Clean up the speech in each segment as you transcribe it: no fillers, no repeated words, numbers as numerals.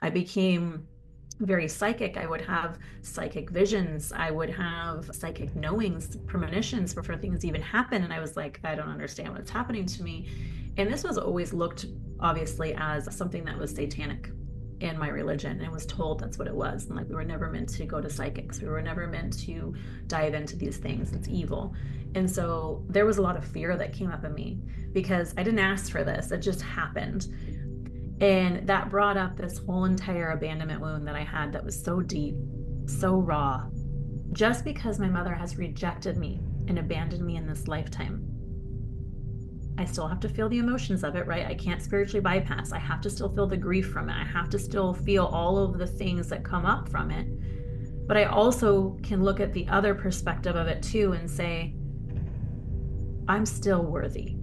I became very psychic. I would have psychic visions. I would have psychic knowings, premonitions before things even happen. And I was like, I don't understand what's happening to me. And this was always looked, obviously, as something that was satanic in my religion, and was told that's what it was. And like, we were never meant to go to psychics. We were never meant to dive into these things. It's evil. And so there was a lot of fear that came up in me because I didn't ask for this. It just happened. And that brought up this whole entire abandonment wound that I had that was so deep, so raw, just because my mother has rejected me and abandoned me in this lifetime. I still have to feel the emotions of it, right? I can't spiritually bypass. I have to still feel the grief from it. I have to still feel all of the things that come up from it. But I also can look at the other perspective of it too and say, I'm still worthy.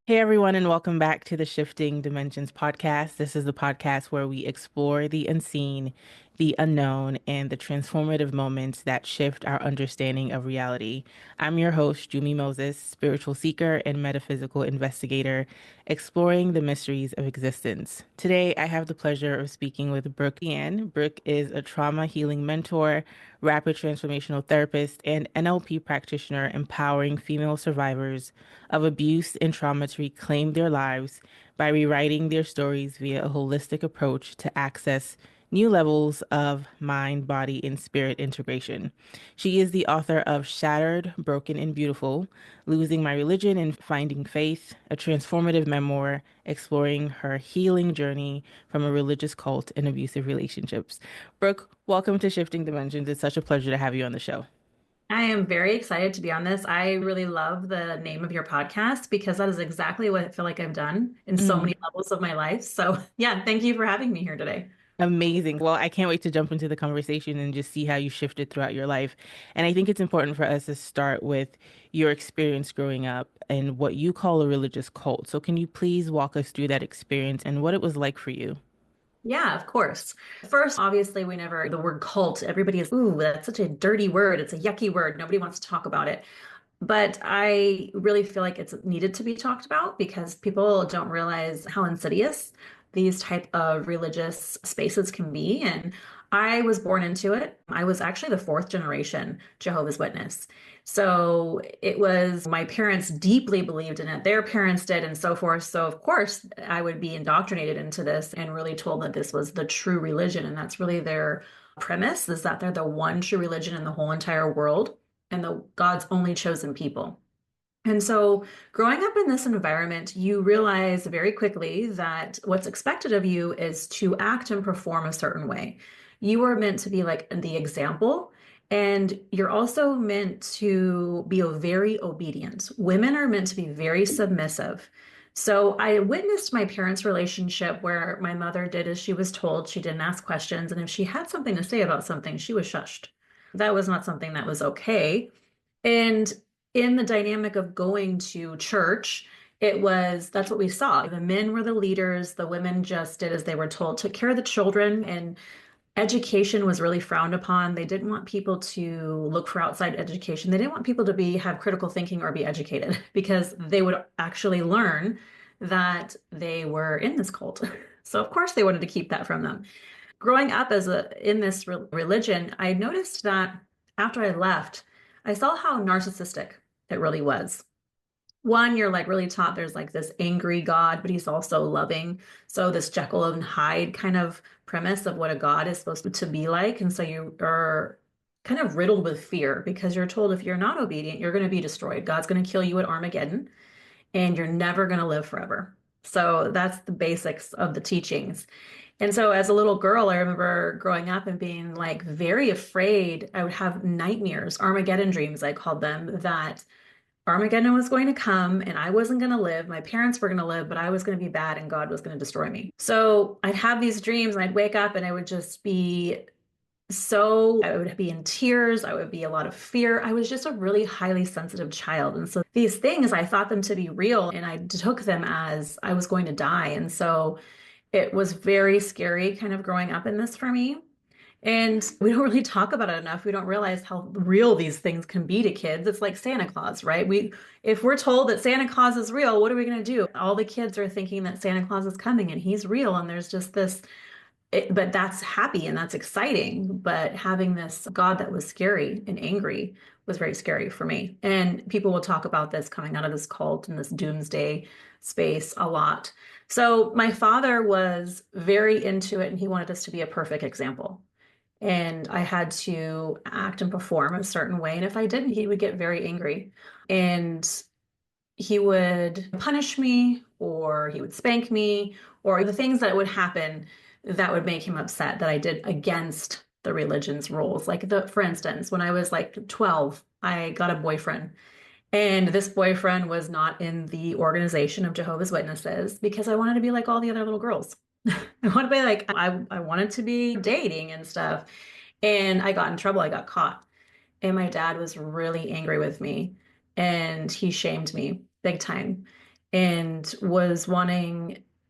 Hey everyone, and welcome back to the Shifting Dimensions podcast. This is the podcast where we explore the unseen, the unknown, and the transformative moments that shift our understanding of reality. I'm your host, Jumi Moses, spiritual seeker and metaphysical investigator, exploring the mysteries of existence. Today, I have the pleasure of speaking with Brooke Deanne. Brooke is a trauma healing mentor, rapid transformational therapist, and NLP practitioner empowering female survivors of abuse and trauma to reclaim their lives by rewriting their stories via a holistic approach to access new levels of mind, body, and spirit integration. She is the author of Shattered, Broken, and Beautiful, Losing My Religion and Finding Faith, a transformative memoir exploring her healing journey from a religious cult and abusive relationships. Brooke, welcome to Shifting Dimensions. It's such a pleasure to have you on the show. I am very excited to be on this. I really love the name of your podcast because that is exactly what I feel like I've done in so many levels of my life. So, yeah, thank you for having me here today. Amazing. Well, I can't wait to jump into the conversation and just see how you shifted throughout your life. And I think it's important for us to start with your experience growing up and what you call a religious cult. So, can you please walk us through that experience and what it was like for you? Yeah, of course. First, obviously, we never, the word cult, everybody is, ooh, that's such a dirty word. It's a yucky word. Nobody wants to talk about it. But I really feel like it's needed to be talked about because people don't realize how insidious these type of religious spaces can be. And I was born into it. I was actually the fourth generation Jehovah's Witness. So it was my parents deeply believed in it. Their parents did, and so forth. So of course I would be indoctrinated into this and really told that this was the true religion. And that's really their premise, is that they're the one true religion in the whole entire world and the God's only chosen people. And so, growing up in this environment, you realize very quickly that what's expected of you is to act and perform a certain way. You are meant to be like the example, and you're also meant to be very obedient. Women are meant to be very submissive. So, I witnessed my parents' relationship where my mother did as she was told. She didn't ask questions. And if she had something to say about something, she was shushed. That was not something that was okay. And in the dynamic of going to church, that's what we saw. The men were the leaders, the women just did as they were told, took care of the children, and education was really frowned upon. They didn't want people to look for outside education. They didn't want people to have critical thinking or be educated because they would actually learn that they were in this cult. So of course they wanted to keep that from them. Growing up in this religion, I noticed that after I left, I saw how narcissistic it really was. One, you're like really taught there's like this angry God, but he's also loving. So this Jekyll and Hyde kind of premise of what a God is supposed to be like. And so you are kind of riddled with fear because you're told if you're not obedient, you're going to be destroyed. God's going to kill you at Armageddon and you're never going to live forever. So that's the basics of the teachings. And so as a little girl, I remember growing up and being like very afraid. I would have nightmares, Armageddon dreams, I called them, that Armageddon was going to come and I wasn't going to live. My parents were going to live, but I was going to be bad and God was going to destroy me. So I'd have these dreams and I'd wake up and I would just I would be in tears. I would be a lot of fear. I was just a really highly sensitive child. And so these things, I thought them to be real and I took them as I was going to die. And so it was very scary kind of growing up in this for me. And we don't really talk about it enough. We don't realize how real these things can be to kids. It's like Santa Claus, right? If we're told that Santa Claus is real, what are we going to do? All the kids are thinking that Santa Claus is coming and he's real. And there's just but that's happy and that's exciting. But having this God that was scary and angry was very scary for me. And people will talk about this coming out of this cult and this doomsday space a lot. So my father was very into it and he wanted us to be a perfect example. And I had to act and perform a certain way. And if I didn't, he would get very angry. And he would punish me or he would spank me or the things that would happen that would make him upset that I did against the religion's rules. For instance, when I was like 12, I got a boyfriend and this boyfriend was not in the organization of Jehovah's Witnesses because I wanted to be like all the other little girls. I wanted to be like, I wanted to be dating and stuff. And I got in trouble. I got caught. And my dad was really angry with me and he shamed me big time and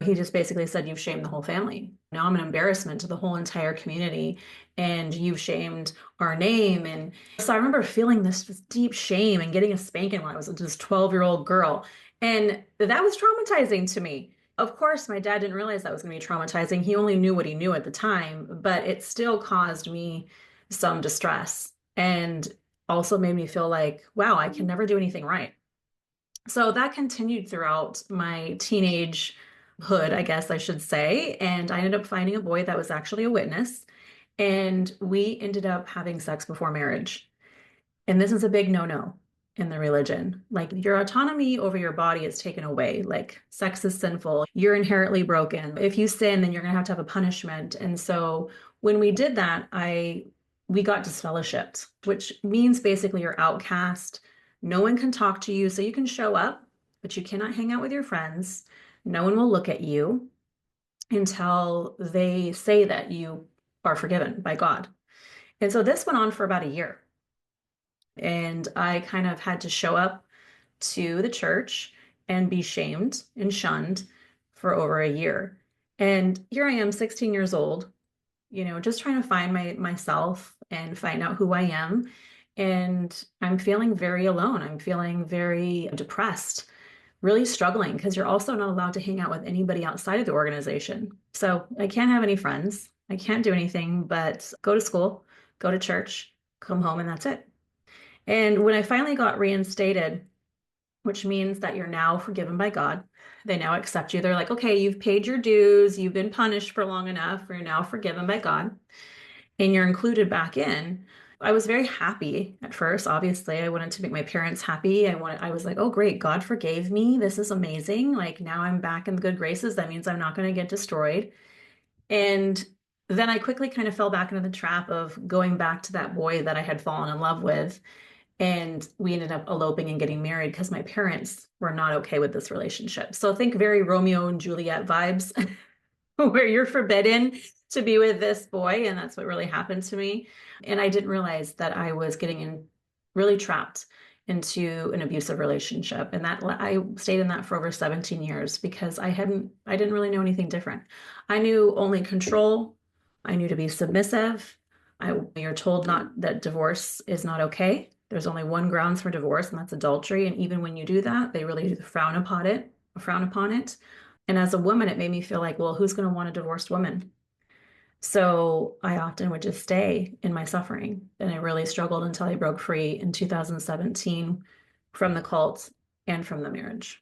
he just basically said, "You've shamed the whole family. Now I'm an embarrassment to the whole entire community and you've shamed our name." And so I remember feeling this deep shame and getting a spanking when I was just 12-year-old girl. And that was traumatizing to me. Of course, my dad didn't realize that was going to be traumatizing. He only knew what he knew at the time, but it still caused me some distress and also made me feel like, wow, I can never do anything right. So that continued throughout my teenage hood, I guess I should say. And I ended up finding a boy that was actually a witness. And we ended up having sex before marriage. And this is a big no-no in the religion. Like your autonomy over your body is taken away. Like sex is sinful. You're inherently broken. If you sin, then you're gonna have to have a punishment. And so when we did that, we got disfellowshipped, which means basically you're outcast. No one can talk to you. So you can show up, but you cannot hang out with your friends. No one will look at you until they say that you are forgiven by God. And so this went on for about a year. And I kind of had to show up to the church and be shamed and shunned for over a year. And here I am, 16 years old, just trying to find myself and find out who I am. And I'm feeling very alone. I'm feeling very depressed, really struggling because you're also not allowed to hang out with anybody outside of the organization. So I can't have any friends. I can't do anything but go to school, go to church, come home, and that's it. And when I finally got reinstated, which means that you're now forgiven by God, they now accept you. They're like, okay, you've paid your dues, you've been punished for long enough, you're now forgiven by God, and you're included back in. I was very happy at first. Obviously, I wanted to make my parents happy. I was like, oh, great, God forgave me. This is amazing. Like now I'm back in the good graces. That means I'm not going to get destroyed. And then I quickly kind of fell back into the trap of going back to that boy that I had fallen in love with. And we ended up eloping and getting married because my parents were not okay with this relationship. So think very Romeo and Juliet vibes, where you're forbidden to be with this boy. And that's what really happened to me. And I didn't realize that I was getting really trapped into an abusive relationship. And that I stayed in that for over 17 years because I didn't really know anything different. I knew only control. I knew to be submissive. You're told not that divorce is not okay. There's only one grounds for divorce, and that's adultery. And even when you do that, they really do frown upon it. And as a woman, it made me feel like, well, who's going to want a divorced woman? So I often would just stay in my suffering. And I really struggled until I broke free in 2017 from the cult and from the marriage.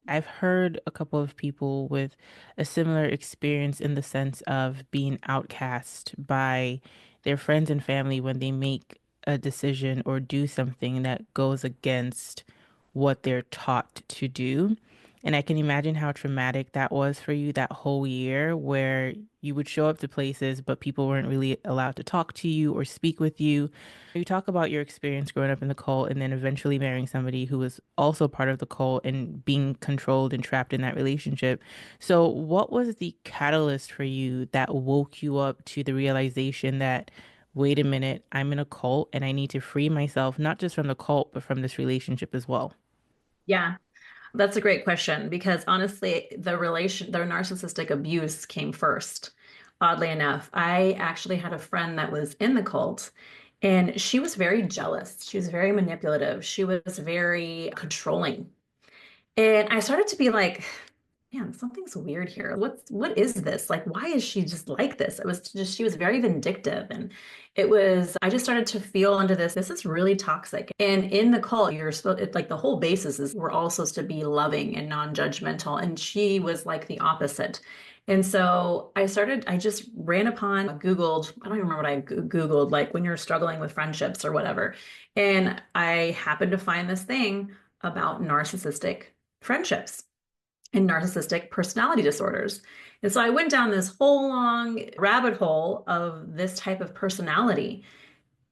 I've heard a couple of people with a similar experience in the sense of being outcast by their friends and family when they make a decision or do something that goes against what they're taught to do. And I can imagine how traumatic that was for you that whole year where you would show up to places, but people weren't really allowed to talk to you or speak with you. You talk about your experience growing up in the cult and then eventually marrying somebody who was also part of the cult and being controlled and trapped in that relationship. So, what was the catalyst for you that woke you up to the realization that, wait a minute, I'm in a cult and I need to free myself, not just from the cult, but from this relationship as well? Yeah, that's a great question because honestly, the narcissistic abuse came first. Oddly enough, I actually had a friend that was in the cult, and she was very jealous. She was very manipulative. She was very controlling. And I started to be like, man, something's weird here. What is this? Like, why is she just like this? It was just she was very vindictive. And I just started to feel into this is really toxic. And in the cult, you're supposed it's like the whole basis is we're all supposed to be loving and non-judgmental. And she was like the opposite. And so I just ran upon, Googled, I don't even remember what I Googled, like when you're struggling with friendships or whatever. And I happened to find this thing about narcissistic friendships and narcissistic personality disorders. And so I went down this whole long rabbit hole of this type of personality,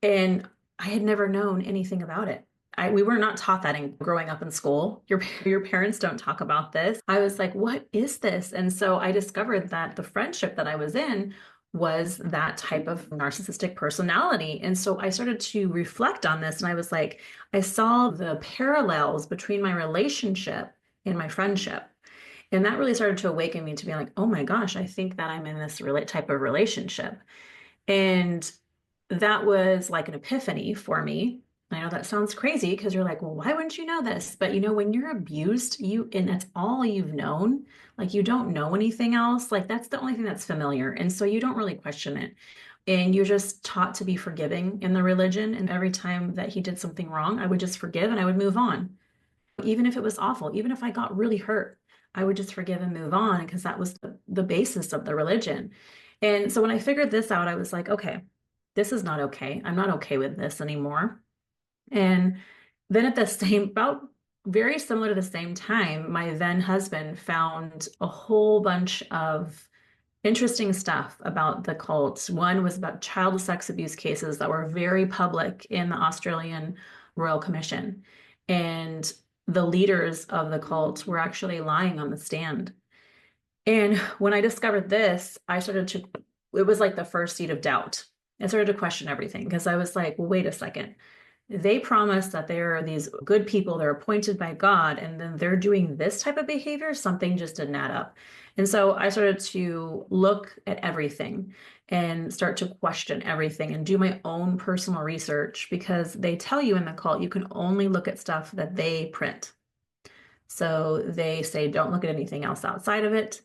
and I had never known anything about it. We were not taught that in growing up in school. Your parents don't talk about this. I was like, what is this? And so I discovered that the friendship that I was in was that type of narcissistic personality. And so I started to reflect on this, and I was like, I saw the parallels between my relationship and my friendship. And that really started to awaken me to be like, oh my gosh, I think that I'm in this type of relationship. And that was like an epiphany for me. I know that sounds crazy because you're like, well, why wouldn't you know this? But when you're abused, and that's all you've known, like you don't know anything else, like that's the only thing that's familiar. And so you don't really question it. And you're just taught to be forgiving in the religion. And every time that he did something wrong, I would just forgive and I would move on. Even if it was awful, even if I got really hurt, I would just forgive and move on because that was the basis of the religion. And so when I figured this out, I was like, okay, this is not okay. I'm not okay with this anymore. And then about very similar to the same time, my then husband found a whole bunch of interesting stuff about the cult. One was about child sex abuse cases that were very public in the Australian Royal Commission. And the leaders of the cult were actually lying on the stand. And when I discovered this, it was like the first seed of doubt. I started to question everything because I was like, well, wait a second. They promise that they are these good people, they're appointed by God, and then they're doing this type of behavior. Something just didn't add up. And so I started to look at everything and start to question everything and do my own personal research because they tell you in the cult you can only look at stuff that they print. So they say don't look at anything else outside of it.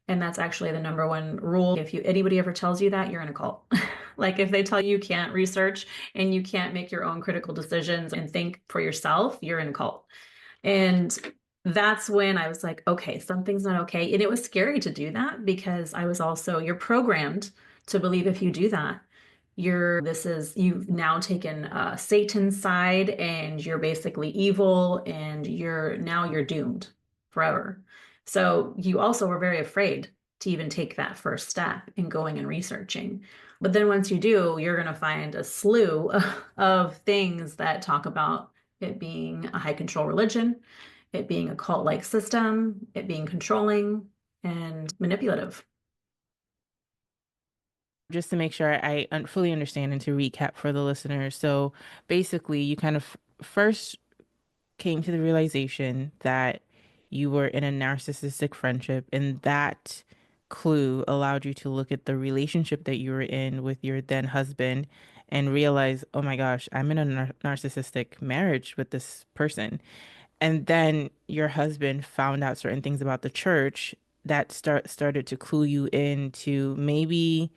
And that's actually the number one rule. If anybody ever tells you that, you're in a cult. Like if they tell you can't research and you can't make your own critical decisions and think for yourself, you're in a cult. And that's when I was like, okay, something's not okay. And it was scary to do that because you're programmed to believe if you do that, you've now taken Satan's side and you're basically evil and you're doomed forever. So you also were very afraid to even take that first step in going and researching. But then once you do, you're going to find a slew of things that talk about it being a high control religion, it being a cult-like system, it being controlling and manipulative. Just to make sure I fully understand and to recap for the listeners. So basically, you kind of first came to the realization that you were in a narcissistic friendship, and that clue allowed you to look at the relationship that you were in with your then husband and realize, oh my gosh, I'm in a narcissistic marriage with this person. And then your husband found out certain things about the church that started to clue you into maybe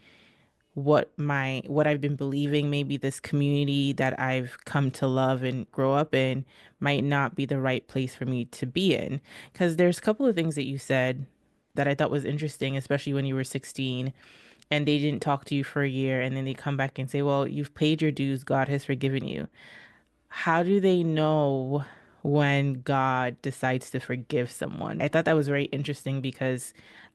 what I've been believing, maybe this community that I've come to love and grow up in might not be the right place for me to be in. Because there's a couple of things that you said that I thought was interesting, especially when you were 16 and they didn't talk to you for a year and then they come back and say, well, you've paid your dues, God has forgiven you. How do they know when God decides to forgive someone? I thought that was very interesting because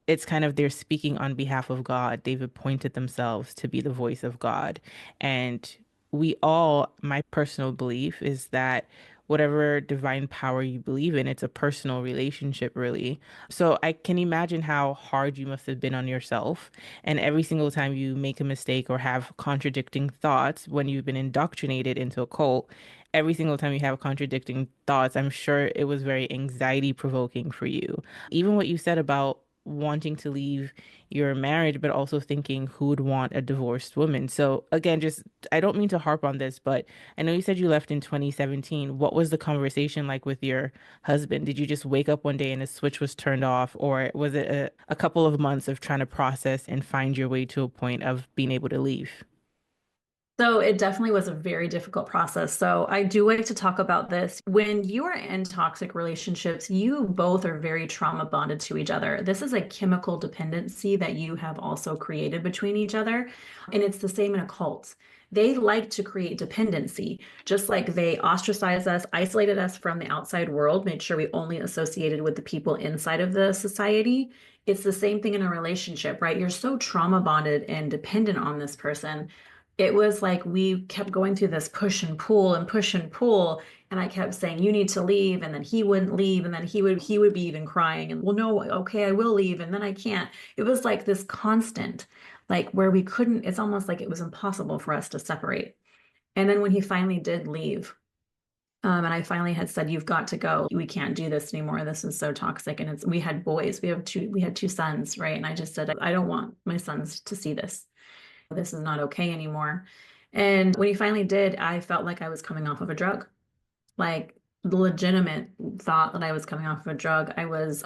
it's kind of they're speaking on behalf of God. They've appointed themselves to be the voice of God. And my personal belief is that whatever divine power you believe in, it's a personal relationship, really. So I can imagine how hard you must have been on yourself. And every single time you make a mistake or have contradicting thoughts when you've been indoctrinated into a cult, every single time you have contradicting thoughts, I'm sure it was very anxiety provoking for you. Even what you said about wanting to leave your marriage, but also thinking who would want a divorced woman. So again, just I don't mean to harp on this, but I know you said you left in 2017. What was the conversation like with your husband? Did you just wake up one day and a switch was turned off, or was it a couple of months of trying to process and find your way to a point of being able to leave? So it definitely was a very difficult process. So I do like to talk about this. When you are in toxic relationships, you both are very trauma bonded to each other. This is a chemical dependency that you have also created between each other. And it's the same in a cult. They like to create dependency, just like they ostracized us, isolated us from the outside world, made sure we only associated with the people inside of the society. It's the same thing in a relationship, right? You're so trauma bonded and dependent on this person. It was like we kept going through this push and pull and push and pull, and I kept saying you need to leave, and then he wouldn't leave, and then he would be even crying and, well, no, okay, I will leave, and then I can't. It was like this constant, like where we couldn't, it's almost like it was impossible for us to separate. And then when he finally did leave, and I finally had said, you've got to go, we can't do this anymore, this is so toxic. And we had boys, we had two sons, right? And I just said, I don't want my sons to see this is not okay anymore. And when he finally did, I felt like I was coming off of a drug. Like the legitimate thought that I was coming off of a drug. I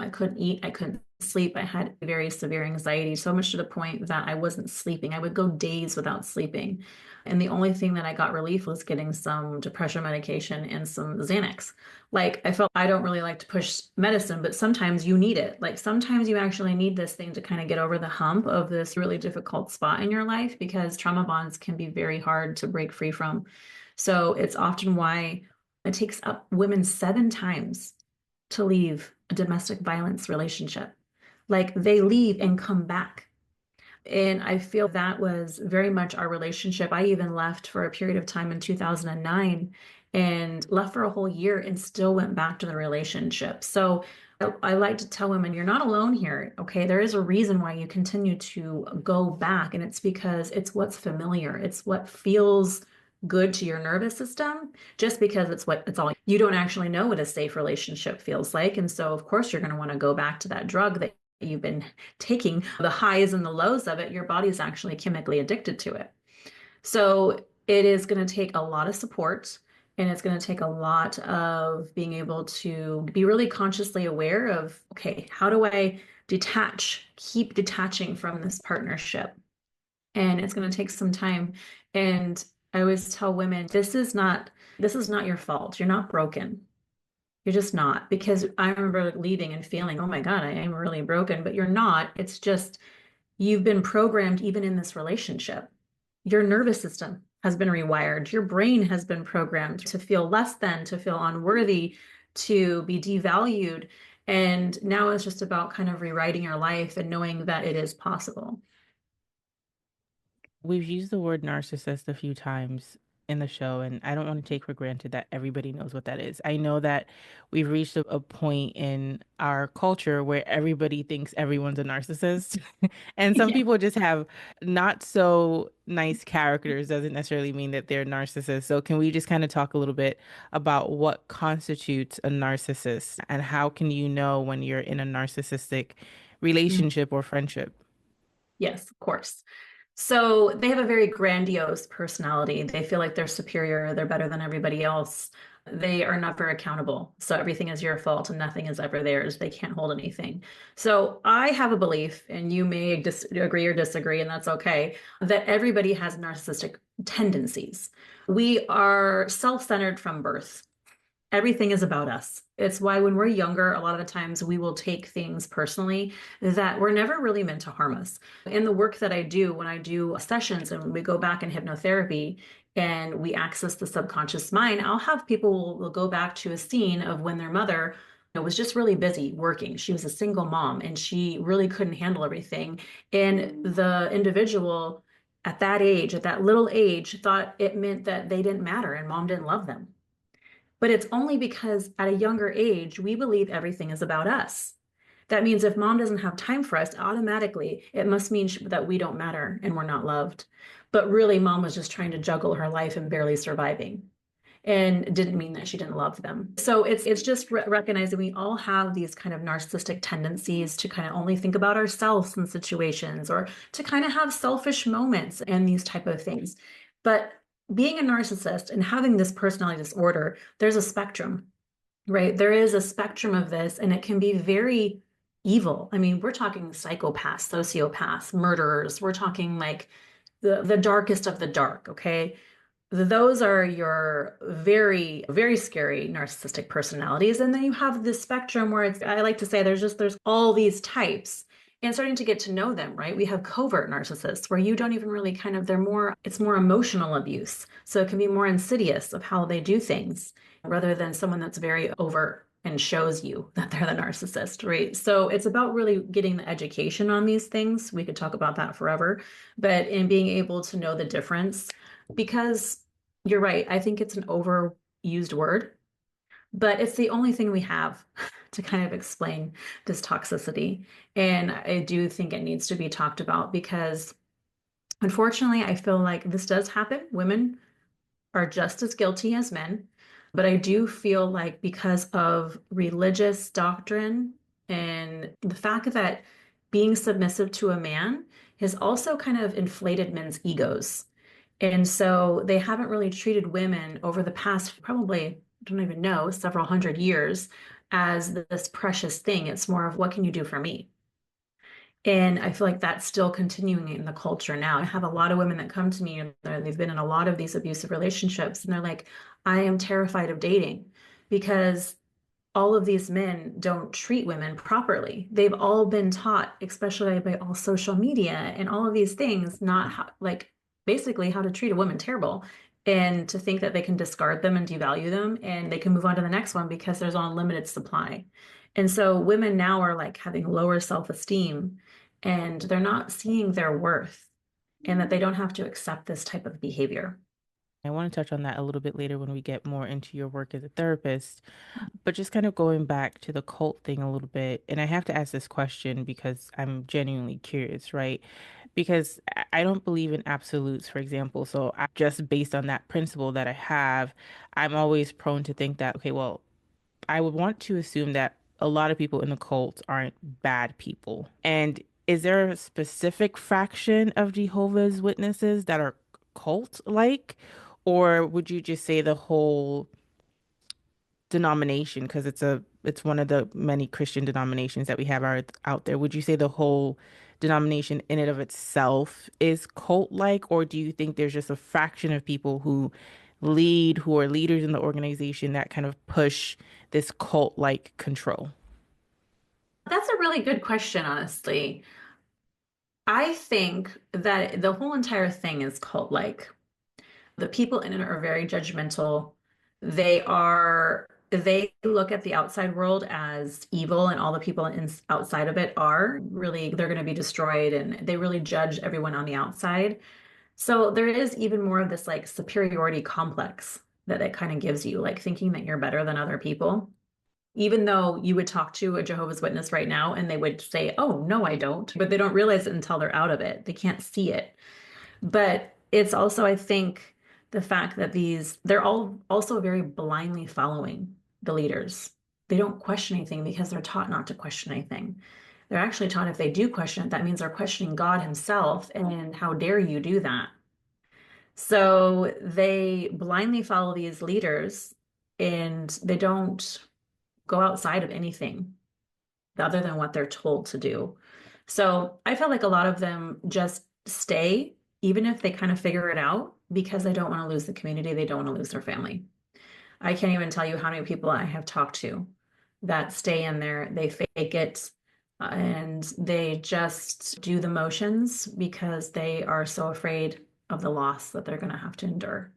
couldn't eat, I couldn't sleep. I had very severe anxiety, so much to the point that I wasn't sleeping. I would go days without sleeping. And the only thing that I got relief was getting some depression medication and some Xanax. Like I felt I don't really like to push medicine, but sometimes you need it. Like sometimes you actually need this thing to kind of get over the hump of this really difficult spot in your life because trauma bonds can be very hard to break free from. So it's often why it takes up women 7 times to leave a domestic violence relationship. Like they leave and come back. And I feel that was very much our relationship. I even left for a period of time in 2009 and left for a whole year and still went back to the relationship. So I like to tell women, you're not alone here. Okay. There is a reason why you continue to go back, and it's because it's what's familiar, it's what feels good to your nervous system, just because it's all you don't actually know what a safe relationship feels like. And so, of course, you're going to want to go back to that drug that you've been taking, the highs and the lows of it. Your body's actually chemically addicted to it. So it is going to take a lot of support, and it's going to take a lot of being able to be really consciously aware of, okay, how do I keep detaching from this partnership? And it's going to take some time. And I always tell women, this is not your fault. You're not broken. You're just not. Because I remember leaving and feeling, oh my God, I am really broken, but you're not. It's just you've been programmed even in this relationship. Your nervous system has been rewired. Your brain has been programmed to feel less than, to feel unworthy, to be devalued. And now it's just about kind of rewriting your life and knowing that it is possible. We've used the word narcissist a few times in the show, and I don't want to take for granted that everybody knows what that is. I know that we've reached a point in our culture where everybody thinks everyone's a narcissist, and some Yeah. people just have not so nice characters, doesn't necessarily mean that they're narcissists. So, can we just kind of talk a little bit about what constitutes a narcissist and how can you know when you're in a narcissistic relationship or friendship? Yes, of course. So they have a very grandiose personality. They feel like they're superior, they're better than everybody else. They are never accountable. So everything is your fault and nothing is ever theirs. They can't hold anything. So I have a belief, and you may agree or disagree, and that's okay, that everybody has narcissistic tendencies. We are self-centered from birth. Everything is about us. It's why when we're younger, a lot of the times we will take things personally that were never really meant to harm us. In the work that I do, when I do sessions and we go back in hypnotherapy and we access the subconscious mind, I'll have people will go back to a scene of when their mother was just really busy working. She was a single mom and she really couldn't handle everything. And the individual at that age, at that little age, thought it meant that they didn't matter and mom didn't love them. But it's only because at a younger age, we believe everything is about us. That means if mom doesn't have time for us, automatically, it must mean that we don't matter and we're not loved. But really, mom was just trying to juggle her life and barely surviving. and it didn't mean that she didn't love them. So it's just recognizing we all have these kind of narcissistic tendencies to kind of only think about ourselves in situations or to kind of have selfish moments and these type of things. But being a narcissist and having this personality disorder, there's a spectrum, right? There is a spectrum of this, and it can be very evil. I mean, we're talking psychopaths, sociopaths, murderers. We're talking like the darkest of the dark, okay? Those are your very, very scary narcissistic personalities. And then you have this spectrum where it's, I like to say there's all these types and starting to get to know them, right? We have covert narcissists where you don't even really kind of, it's more emotional abuse. So it can be more insidious of how they do things rather than someone that's very overt and shows you that they're the narcissist, right? So it's about really getting the education on these things. We could talk about that forever, but in being able to know the difference because you're right. I think it's an overused word, but it's the only thing we have to kind of explain this toxicity. And I do think it needs to be talked about because unfortunately, I feel like this does happen. Women are just as guilty as men. But I do feel like because of religious doctrine and the fact that being submissive to a man has also kind of inflated men's egos. And so they haven't really treated women over the past, probably, I don't even know, several hundred years as this precious thing. It's more of what can you do for me? And I feel like that's still continuing in the culture now. I have a lot of women that come to me and they've been in a lot of these abusive relationships, and they're like, I am terrified of dating because all of these men don't treat women properly. They've all been taught, especially by all social media and all of these things, not how, like basically how to treat a woman terrible. And to think that they can discard them and devalue them and they can move on to the next one because there's unlimited supply. And so women now are like having lower self-esteem and they're not seeing their worth and that they don't have to accept this type of behavior. I want to touch on that a little bit later when we get more into your work as a therapist. But just kind of going back to the cult thing a little bit, and I have to ask this question because I'm genuinely curious, right? Because I don't believe in absolutes, for example. So just based on that principle that I have, I'm always prone to think that, okay, well, I would want to assume that a lot of people in the cult aren't bad people. And is there a specific fraction of Jehovah's Witnesses that are cult-like? Or would you just say the whole denomination, because it's one of the many Christian denominations that we have out there. Would you say the whole denomination in and of itself is cult-like, or do you think there's just a fraction of people who are leaders in the organization that kind of push this cult-like control? That's a really good question, honestly. I think that the whole entire thing is cult-like. The people in it are very judgmental. They look at the outside world as evil, and all the people outside of it are really, they're going to be destroyed, and they really judge everyone on the outside. So there is even more of this like superiority complex that it kind of gives you, like thinking that you're better than other people. Even though you would talk to a Jehovah's Witness right now and they would say, "Oh, no, I don't." But they don't realize it until they're out of it. They can't see it. But it's also, I think, the fact that they're all also very blindly following the leaders. They don't question anything because they're taught not to question anything. They're actually taught if they do question it, that means they're questioning God Himself, and how dare you do that? So they blindly follow these leaders and they don't go outside of anything other than what they're told to do. So I feel like a lot of them just stay, even if they kind of figure it out, because they don't want to lose the community. They don't want to lose their family. I can't even tell you how many people I have talked to that stay in there. They fake it and they just do the motions because they are so afraid of the loss that they're going to have to endure.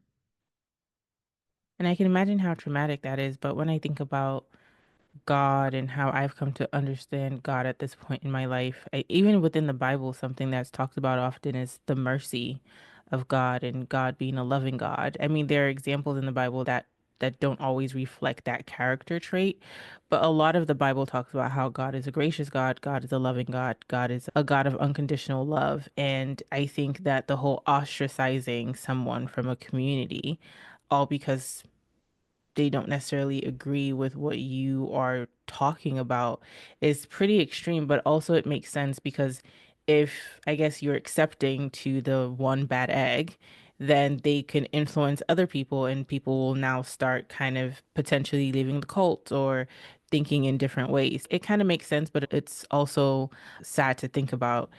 And I can imagine how traumatic that is, but when I think about God and how I've come to understand God at this point in my life. Even within the Bible, something that's talked about often is the mercy of God and God being a loving God. I mean, there are examples in the Bible that don't always reflect that character trait, but a lot of the Bible talks about how God is a gracious God, God is a loving God, God is a God of unconditional love. And I think that the whole ostracizing someone from a community, all because they don't necessarily agree with what you are talking about is pretty extreme, but also it makes sense because if I guess you're accepting to the one bad egg, then they can influence other people and people will now start kind of potentially leaving the cult or thinking in different ways. It kind of makes sense, but it's also sad to think about.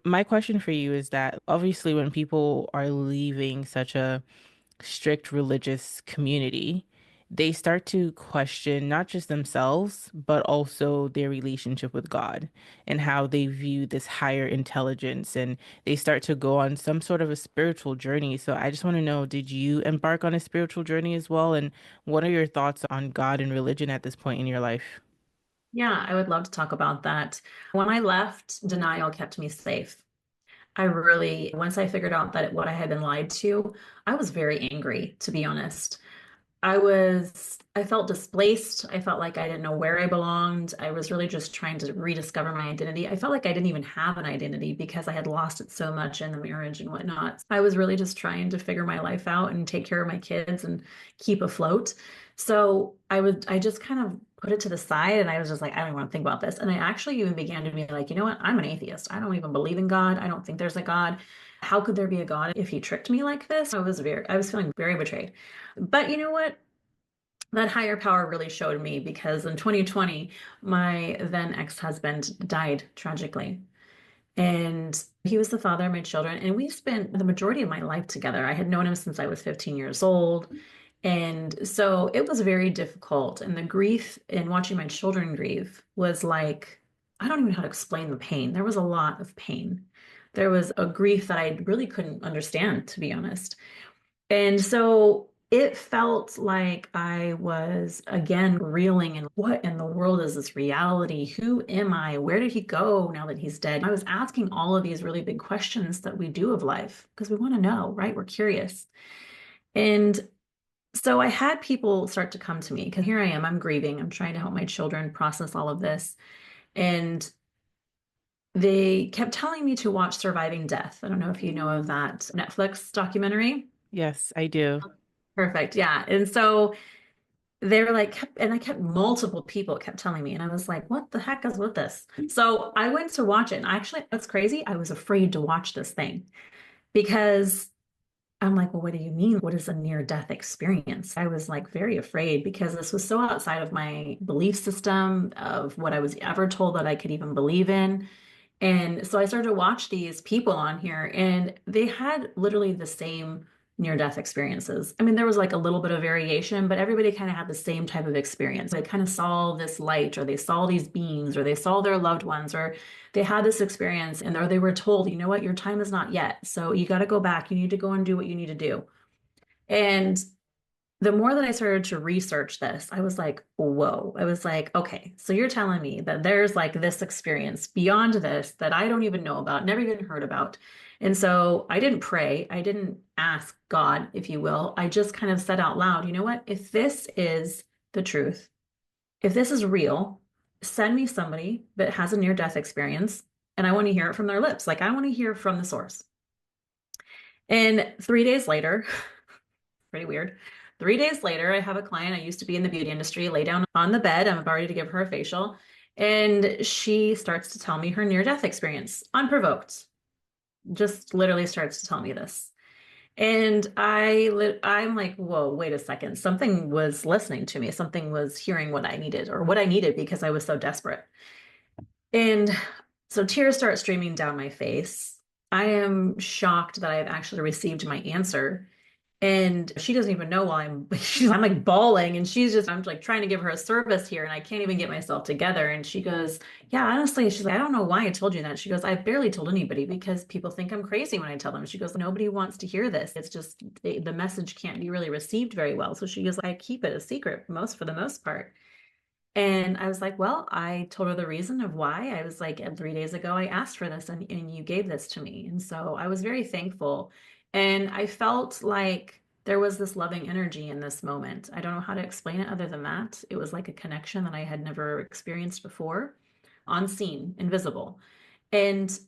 My question for you is that obviously when people are leaving such a strict religious community, they start to question not just themselves, but also their relationship with God and how they view this higher intelligence. And they start to go on some sort of a spiritual journey. So I just want to know, did you embark on a spiritual journey as well? And what are your thoughts on God and religion at this point in your life? Yeah, I would love to talk about that. When I left, denial kept me safe. I really, once I figured out that what I had been lied to, I was very angry, to be honest. I felt displaced. I felt like I didn't know where I belonged. I was really just trying to rediscover my identity. I felt like I didn't even have an identity because I had lost it so much in the marriage and whatnot. I was really just trying to figure my life out and take care of my kids and keep afloat. I just kind of put it to the side and I was just like, I don't even want to think about this. And I actually even began to be like, you know what? I'm an atheist. I don't even believe in God. I don't think there's a God. How could there be a God if he tricked me like this? I was feeling very betrayed. But you know what? That higher power really showed me because in 2020, my then ex-husband died tragically. And he was the father of my children. And we spent the majority of my life together. I had known him since I was 15 years old. And so it was very difficult. And the grief in watching my children grieve was like, I don't even know how to explain the pain. There was a lot of pain. There was a grief that I really couldn't understand, to be honest. And so it felt like I was again reeling in what in the world is this reality? Who am I? Where did he go now that he's dead? I was asking all of these really big questions that we do of life because we want to know, right? We're curious. And so I had people start to come to me because here I am, I'm grieving. I'm trying to help my children process all of this. And they kept telling me to watch Surviving Death. I don't know if you know of that Netflix documentary. Yes, I do. Perfect. Yeah. And so they were like, and I kept multiple people kept telling me, and I was like, what the heck is with this? So I went to watch it. And actually, that's crazy. I was afraid to watch this thing because I'm like, well, what do you mean? What is a near-death experience? I was like very afraid because this was so outside of my belief system of what I was ever told that I could even believe in. And so I started to watch these people on here, and they had literally the same near-death experiences. I mean, there was like a little bit of variation, but everybody kind of had the same type of experience. They kind of saw this light, or they saw these beings, or they saw their loved ones, or they had this experience, and or they were told, you know what, your time is not yet. So you got to go back. You need to go and do what you need to do. And the more that I started to research this, I was like, whoa. I was like, okay, so you're telling me that there's like this experience beyond this that I don't even know about, never even heard about. And so I didn't pray. I didn't ask God, if you will. I just kind of said out loud, you know what? If this is the truth, if this is real, send me somebody that has a near-death experience and I want to hear it from their lips. Like I want to hear from the source. And 3 days later, pretty weird. 3 days later, I have a client. I used to be in the beauty industry, lay down on the bed. I'm about ready to give her a facial. And she starts to tell me her near-death experience, unprovoked, just literally starts to tell me this. And I'm like, whoa, wait a second. Something was listening to me. Something was hearing what I needed or what I needed because I was so desperate. And so tears start streaming down my face. I am shocked that I have actually received my answer. And she doesn't even know why I'm like bawling and I'm like trying to give her a service here and I can't even get myself together. And she goes, yeah, honestly, she's like, I don't know why I told you that. She goes, I've barely told anybody because people think I'm crazy when I tell them. She goes, nobody wants to hear this. It's just the message can't be really received very well. So she goes, I keep it a secret for the most part. And I was like, well, I told her the reason of why. I was like, and 3 days ago, I asked for this and you gave this to me. And so I was very thankful. And I felt like there was this loving energy in this moment. I don't know how to explain it other than that. It was like a connection that I had never experienced before, unseen, invisible. And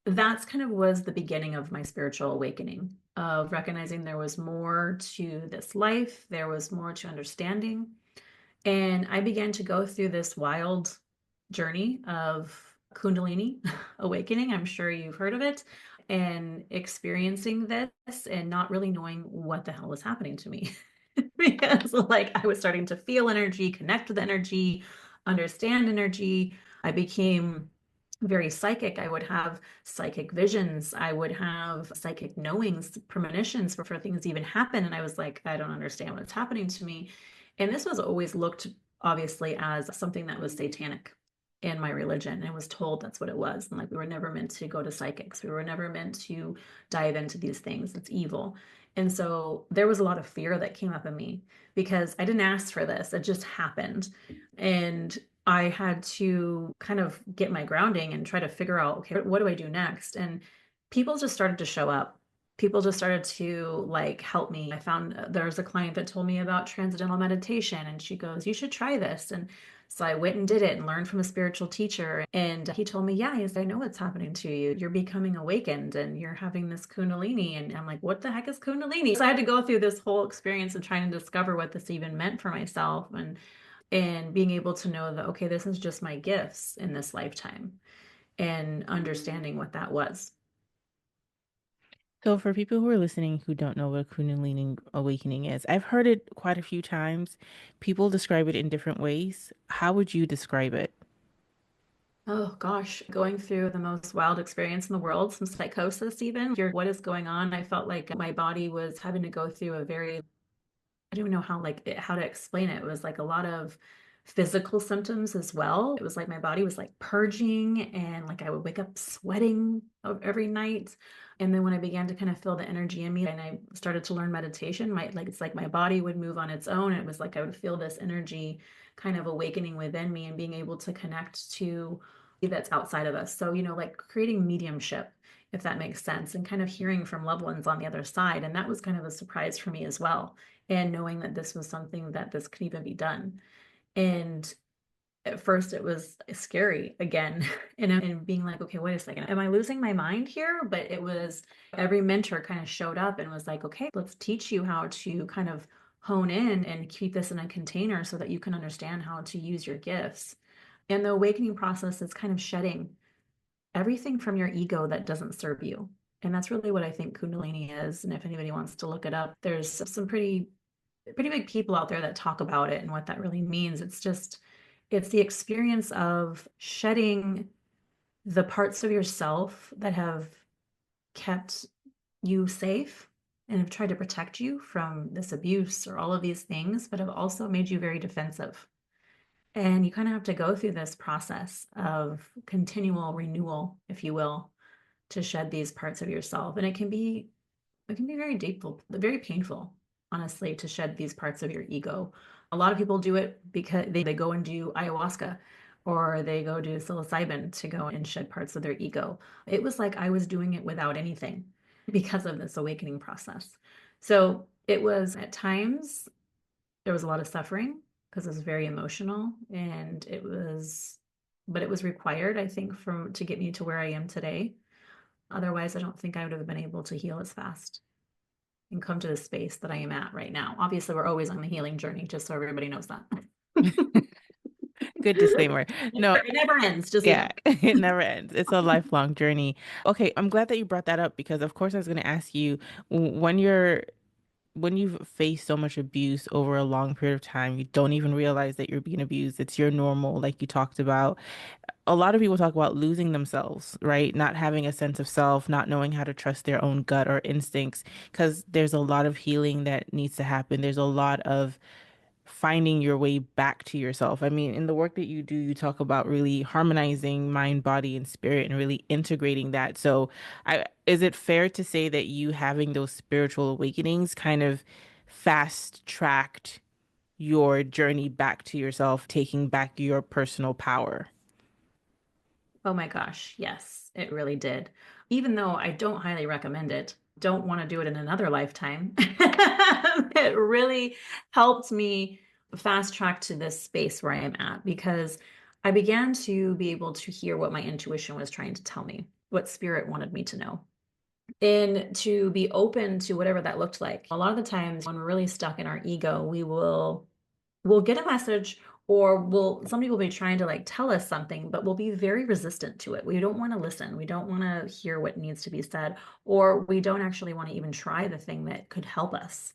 that's kind of was the beginning of my spiritual awakening, of recognizing there was more to this life, there was more to understanding. And I began to go through this wild journey of Kundalini awakening. I'm sure you've heard of it, and experiencing this and not really knowing what the hell was happening to me. Because like I was starting to feel energy, connect with energy, understand energy. I became very psychic. I would have psychic visions. I would have psychic knowings, premonitions before things even happen. And I was like, I don't understand what's happening to me. And this was always looked obviously as something that was satanic in my religion. I was told that's what it was. And like we were never meant to go to psychics. We were never meant to dive into these things. It's evil. And so there was a lot of fear that came up in me because I didn't ask for this. It just happened. And I had to kind of get my grounding and try to figure out, okay, what do I do next? And people just started to show up. People just started to like help me. I found there's a client that told me about transcendental meditation, and she goes, "You should try this." And so I went and did it and learned from a spiritual teacher. And he told me, "Yeah, he said, I know what's happening to you. You're becoming awakened and you're having this Kundalini." And I'm like, "What the heck is Kundalini?" So I had to go through this whole experience of trying to discover what this even meant for myself, and being able to know that, okay, this is just my gifts in this lifetime, and understanding what that was. So, for people who are listening who don't know what Kundalini awakening is, I've heard it quite a few times. People describe it in different ways. How would you describe it? Oh gosh, going through the most wild experience in the world, some psychosis even. What is going on? I felt like my body was having to go through a very, I don't even know how to explain it. It was like a lot of physical symptoms as well. It was like my body was like purging, and like I would wake up sweating every night. And then when I began to kind of feel the energy in me and I started to learn meditation, it's like my body would move on its own. It was like I would feel this energy kind of awakening within me and being able to connect to that's outside of us. So, like creating mediumship, if that makes sense, and kind of hearing from loved ones on the other side. And that was kind of a surprise for me as well, and knowing that this was something that this could even be done. And at first it was scary again, and being like, okay, wait a second, am I losing my mind here? But it was every mentor kind of showed up and was like, okay, let's teach you how to kind of hone in and keep this in a container so that you can understand how to use your gifts. And the awakening process is kind of shedding everything from your ego that doesn't serve you. And that's really what I think Kundalini is. And if anybody wants to look it up, there's some pretty big people out there that talk about it and what that really means. It's the experience of shedding the parts of yourself that have kept you safe and have tried to protect you from this abuse or all of these things, but have also made you very defensive. And you kind of have to go through this process of continual renewal, if you will, to shed these parts of yourself. And it can be very deep, very painful, honestly, to shed these parts of your ego. A lot of people do it because they go and do ayahuasca, or they go do psilocybin to go and shed parts of their ego. It was like I was doing it without anything because of this awakening process. So it was at times there was a lot of suffering because it was very emotional, and but it was required, I think, to get me to where I am today. Otherwise, I don't think I would have been able to heal as fast and come to the space that I am at right now. Obviously, we're always on the healing journey, just so everybody knows that. Good disclaimer. No, It never ends, just yeah, it never ends. It's a lifelong journey. Okay, I'm glad that you brought that up because, of course, I was going to ask you when you've faced so much abuse over a long period of time, you don't even realize that you're being abused. It's your normal, like you talked about. A lot of people talk about losing themselves, right? Not having a sense of self, not knowing how to trust their own gut or instincts, because there's a lot of healing that needs to happen. There's a lot of finding your way back to yourself. I mean, in the work that you do, you talk about really harmonizing mind, body, and spirit and really integrating that. So, is it fair to say that you having those spiritual awakenings kind of fast tracked your journey back to yourself, taking back your personal power? Oh my gosh, yes, it really did. Even though I don't highly recommend it, don't want to do it in another lifetime. It really helped me fast track to this space where I am at because I began to be able to hear what my intuition was trying to tell me. what spirit wanted me to know, and to be open to whatever that looked like. A lot of the times when we're really stuck in our ego, we'll get a message, or somebody will be trying to like tell us something, but we'll be very resistant to it. We don't want to listen. We don't want to hear what needs to be said, or we don't actually want to even try the thing that could help us.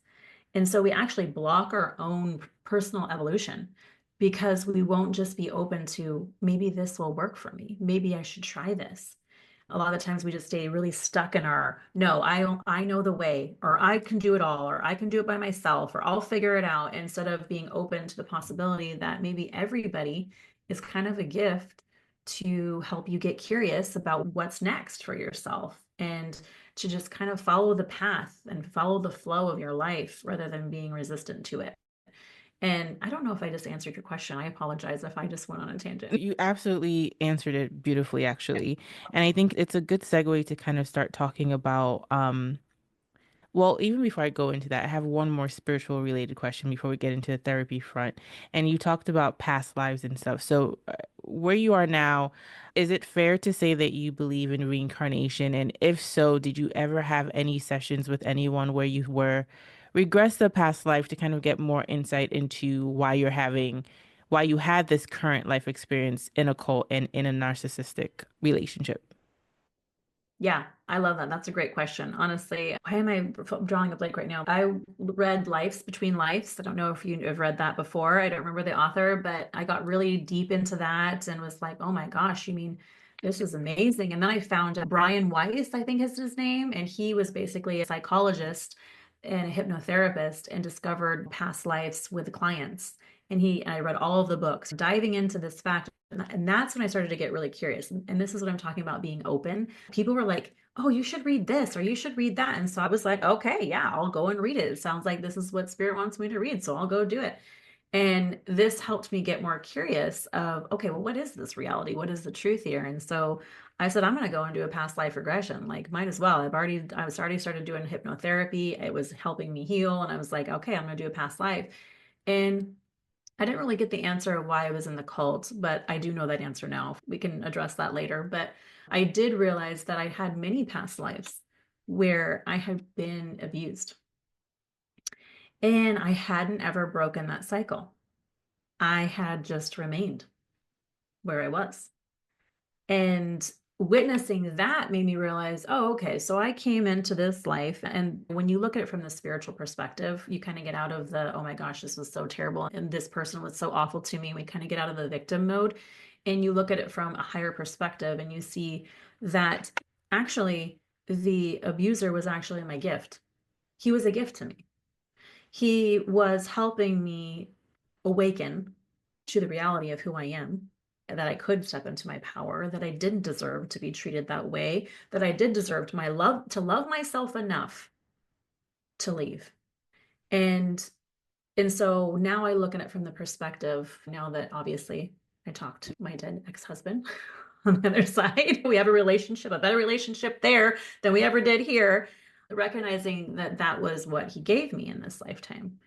And so we actually block our own personal evolution because we won't just be open to, maybe this will work for me. Maybe I should try this. A lot of the times we just stay really stuck in our, no, I know the way, or I can do it all, or I can do it by myself, or I'll figure it out, instead of being open to the possibility that maybe everybody is kind of a gift to help you get curious about what's next for yourself, and to just kind of follow the path and follow the flow of your life rather than being resistant to it. And I don't know if I just answered your question. I apologize if I just went on a tangent. You absolutely answered it beautifully, actually. And I think it's a good segue to kind of start talking about well, even before I go into that, I have one more spiritual related question before we get into the therapy front. And you talked about past lives and stuff. So, where you are now, is it fair to say that you believe in reincarnation? And if so, did you ever have any sessions with anyone where you were regress the past life to kind of get more insight into why you had this current life experience in a cult and in a narcissistic relationship? Yeah, I love that. That's a great question. Honestly, why am I drawing a blank right now? I read Life's Between Lives. I don't know if you have read that before. I don't remember the author, but I got really deep into that and was like, oh my gosh, you mean this is amazing. And then I found Brian Weiss, I think is his name, and he was basically a psychologist and a hypnotherapist and discovered past lives with clients. I read all of the books, diving into this fact. And that's when I started to get really curious. And this is what I'm talking about, being open. People were like, oh, you should read this or you should read that. And so I was like, okay, yeah, I'll go and read it. It sounds like this is what spirit wants me to read. So I'll go do it. And this helped me get more curious of, okay, well, what is this reality? What is the truth here? And so I said, I'm going to go and do a past life regression. Like, might as well. I was already started doing hypnotherapy. It was helping me heal. And I was like, okay, I'm going to do a past life. And I didn't really get the answer of why I was in the cult, but I do know that answer now. We can address that later. But I did realize that I had many past lives where I had been abused, and I hadn't ever broken that cycle. I had just remained where I was. And witnessing that made me realize, oh, okay, so I came into this life. And when you look at it from the spiritual perspective, you kind of get out of the, oh my gosh, this was so terrible. And this person was so awful to me. We kind of get out of the victim mode and you look at it from a higher perspective and you see that actually the abuser was actually my gift. He was a gift to me. He was helping me awaken to the reality of who I am, that I could step into my power, that I didn't deserve to be treated that way, that I did deserve to love myself enough to leave. And so now I look at it from the perspective, now that obviously I talked to my dead ex-husband on the other side. We have a relationship, a better relationship there than we ever did here. Recognizing that that was what he gave me in this lifetime,